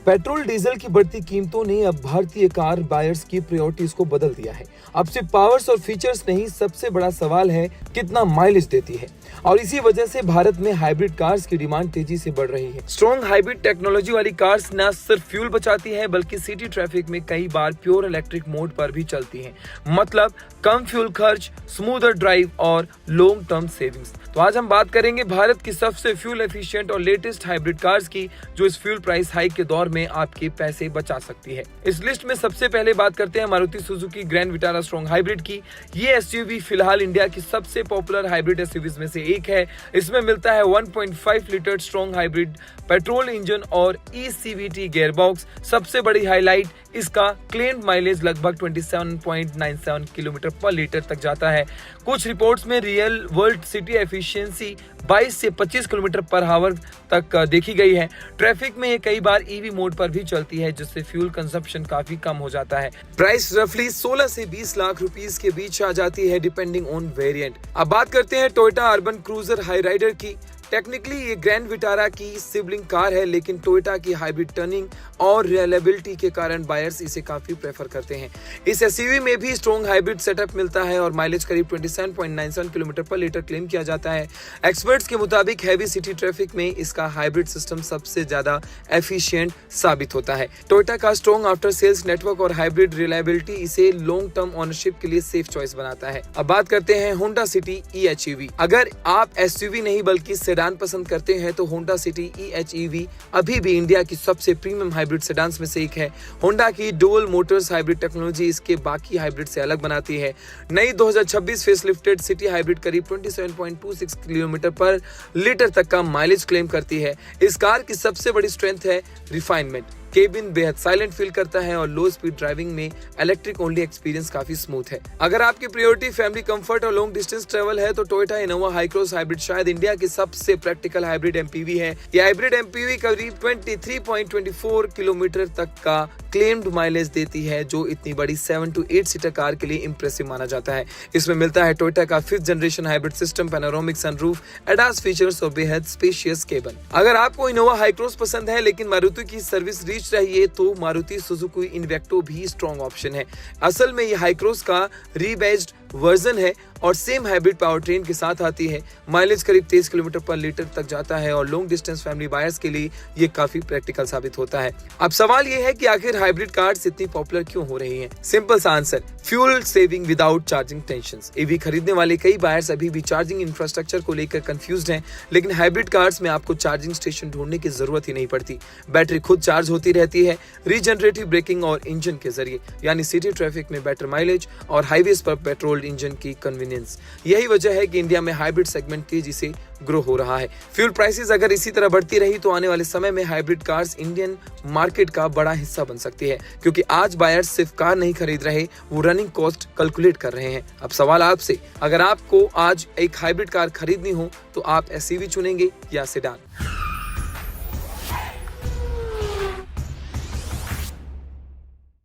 Petrol diesel की बढ़ती कीमतों ने अब भारतीय कार बायर्स की प्रायोरिटीज को बदल दिया है। अब सिर्फ पावर्स और फीचर्स नहीं, सबसे बड़ा सवाल है कितना माइलेज देती है। और इसी वजह से भारत में हाइब्रिड कार्स की डिमांड तेजी से बढ़ रही है। स्ट्रॉन्ग हाइब्रिड टेक्नोलॉजी वाली कार्स न सिर्फ फ्यूल बचाती है बल्कि सिटी ट्रैफिक में कई बार प्योर इलेक्ट्रिक मोड पर भी चलती है। मतलब कम फ्यूल खर्च, स्मूदर ड्राइव और लॉन्ग टर्म सेविंग्स। तो आज हम बात करेंगे भारत की सबसे फ्यूल एफिशिएंट और लेटेस्ट हाइब्रिड कार्स की, जो इस फ्यूल प्राइस हाइक के दौर में आपके पैसे बचा सकती है। इस लिस्ट में सबसे पहले बात करते हैं Maruti Suzuki grand Vitara strong hybrid की। ये एसयूवी फिलहाल इंडिया की सबसे पॉपुलर हाइब्रिड एसयूवीज में से एक है। इसमें मिलता है 1.5 litre strong hybrid petrol engine और ईसीवीटी गियरबॉक्स। सबसे बड़ी हाईलाइट इसका क्लेम्ड माइलेज लगभग 27.97 किलोमीटर पर लीटर तक जाता है। कुछ रिपोर्ट्स में रियल वर्ल्ड सिटी एफिशिएंसी 22 से 25 किलोमीटर पर आवर तक देखी गई है। ट्रैफिक में ये कई बार ईवी मोड पर भी चलती है, जिससे फ्यूल कंजप्शन काफी कम हो जाता है। प्राइस रफली 16 से 20 लाख रुपीस के बीच आ जाती है, डिपेंडिंग ऑन वेरिएंट। अब बात करते हैं Toyota Urban Cruiser Hyryder की। टेक्निकली ये ग्रैंड विटारा की सिबलिंग कार है, लेकिन टोयोटा की हाइब्रिड टर्निंग और रिलायबिलिटी के कारण बायर्स इसे काफी प्रेफर करते हैं। इस एसयूवी में भी स्ट्रॉन्ग हाइब्रिड सेटअप मिलता है और माइलेज करीब 27.97 किलोमीटर पर लीटर क्लेम किया जाता है। एक्सपर्ट्स के मुताबिक हैवी सिटी ट्रैफिक में इसका हाइब्रिड सिस्टम सबसे ज्यादा एफिशिएंट साबित होता है। टोयोटा का स्ट्रॉन्ग आफ्टर सेल्स नेटवर्क और हाइब्रिड रिलायबिलिटी इसे लॉन्ग टर्म ओनरशिप के लिए सेफ चॉइस बनाता है। अब बात करते हैं होंडा सिटी ई-एचईवी। अगर आप एसयूवी नहीं बल्कि सेडान पसंद करते हैं तो होंडा सिटी ई-एचईवी अभी भी इंडिया की सबसे प्रीमियम हाइब्रिड सेडान्स में से एक है। होंडा की डुअल मोटर्स हाइब्रिड टेक्नोलॉजी इसके बाकी हाइब्रिड से अलग बनाती है। नई 2026 फेसलिफ्टेड सिटी हाइब्रिड करीब 27.26 किलोमीटर पर लीटर तक का माइलेज क्लेम करती है। इस कार की सबसे बड़ी स्ट्रेंथ है रिफाइनमेंट। केबिन बेहद साइलेंट फील करता है और लो स्पीड ड्राइविंग में इलेक्ट्रिक ओनली एक्सपीरियंस काफी स्मूथ है। अगर आपकी प्रायोरिटी फैमिली कंफर्ट और लॉन्ग डिस्टेंस ट्रैवल है तो Toyota Innova high cross hybrid शायद इंडिया की सबसे प्रैक्टिकल हाइब्रिड एमपीवी है। ये हाइब्रिड एमपीवी करीब 23.24 किलोमीटर तक का क्लेम्ड माइलेज देती है, जो इतनी बड़ी 7 to 8 सीटर कार के लिए इंप्रेसिव माना जाता है। इसमें मिलता है टोयोटा का 5th generation hybrid system, panoramic sunroof, ADAS features और बेहद स्पेशियस केबिन। अगर आपको इनोवा हाई क्रॉस पसंद है लेकिन मारुति की सर्विस रीच चाहिए तो मारुति सुजुकी इन्वेक्टो भी स्ट्रॉन्ग ऑप्शन है। असल में ये हाई क्रॉस का रीबैज्ड वर्जन है और सेम हाइब्रिड पावर ट्रेन के साथ आती है। माइलेज करीब 23 किलोमीटर पर लीटर तक जाता है और लॉन्ग डिस्टेंस फैमिली बायर्स के लिए ये काफी प्रैक्टिकल साबित होता है। अब सवाल ये है कि आखिर हाइब्रिड कार्स इतनी पॉपुलर क्यों हो रही हैं? सिंपल सा answer, fuel saving without charging tensions. EV खरीदने वाले कई बायर्स अभी भी चार्जिंग इंफ्रास्ट्रक्चर को लेकर कंफ्यूज्ड हैं, लेकिन हाइब्रिड कार्स में आपको चार्जिंग स्टेशन ढूंढने की जरूरत ही नहीं पड़ती। बैटरी खुद चार्ज होती रहती है रीजनरेटिव ब्रेकिंग और इंजन के जरिए, यानी सिटी ट्रैफिक में बेटर माइलेज और हाईवेज पर पेट्रोल इंजन की कन्वीनियंस। यही वजह है कि इंडिया में हाइब्रिड सेगमेंट तेजी से ग्रो हो रहा है। फ्यूल प्राइसेस अगर इसी तरह बढ़ती रही तो आने वाले समय में हाइब्रिड कार्स इंडियन मार्केट का बड़ा हिस्सा बन सकती है, क्योंकि आज बायर्स सिर्फ कार नहीं खरीद रहे, वो रनिंग कॉस्ट कैलकुलेट कर रहे हैं। अब सवाल आपसे, अगर आपको आज एक हाइब्रिड कार खरीदनी हो तो आप एसयूवी चुनेंगे या सेडान?